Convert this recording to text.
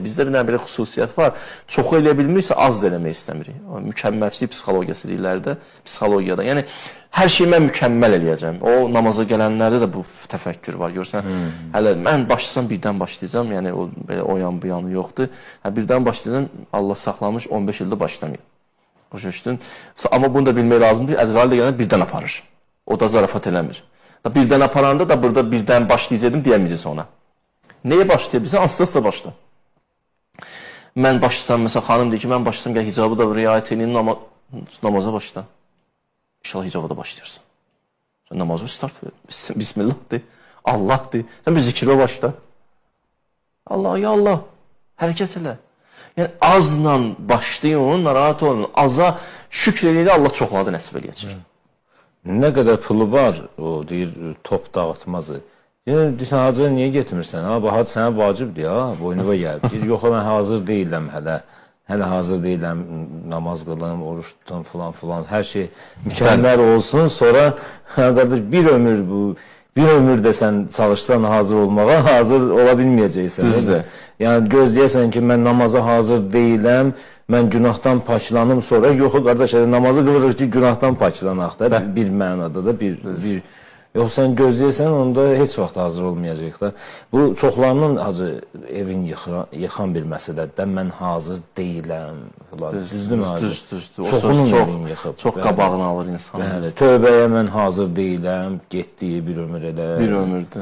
Bizdə bir belə xüsusiyyət var. Çoxu eləyə bilmirsə, az da eləmək istəmirik. Mükəmməlçilik psixologiyası deyirlər də, psixologiyada. Yəni, hər şeyi mən mükəmməl eləyəcəm. O, namaza gələnlərdə də bu təfəkkür var. Görürsən, hələ mən başlasam birdən başlayacam. Yəni, o, belə o yan bu yanı yoxdur. Birdən başlayacam, Allah saxlamış 15 ildə başlamayım. Başa düşdün? Amma bunu da bilmək lazımdır. Əzrail də gələn birdən aparır. O da zarafat eləmir. Birdən aparanda da burada birdən başlayacaqdım deyəməyəcəksə ona. Nəyə başlayabilirsən? Asla başla. Mən başlasam, məsələn, xanım deyir ki, mən başlasam, gəl hicabı da riayət edin, namaza başla. İnşallah hicabı da başlayırsan. Sən namazı start ver. Bismillah de. Allah de. Sən bir zikirə başla. Allah, ya Allah. Hərəkət elə. Yəni, azla başlayın, narahat olun. Aza şükr eləyə Allah çoxladı nəsib eləyəcək. Nə qədər pulu var, o deyir, top dağıtmazı. Yəni, deyirsən, hacı, niyə getmirsən? Hacı, sənə vacibdir, boynuma gəlib. Yox, mən hazır deyiləm hələ. Hələ hazır deyiləm, namaz qılım, oruç tutum, filan. Hər şey mükəmməl olsun. Sonra, qardaş, bir ömür də sən çalışsan hazır olmağa, hazır ola bilməyəcəksən. Düzdür. Yəni, gözləyəsən ki, mən namaza hazır deyiləm, mən günahdan paçlanım sonra. Yox, qardaş, namazı qılırıq ki, günahdan paçlanaq da, bir mənada da, bir... Yox, sən gözləyəsən, onda heç vaxt hazır olmayacaq da. Bu, çoxlarının evin yıxan bir məsələdir. Mən hazır deyiləm. Düzdür. Çoxunun evin yıxıb. Çox qabağını alır insan. Tövbəyə mən hazır deyiləm, getdiyi bir ömür elə. Bir ömürdür.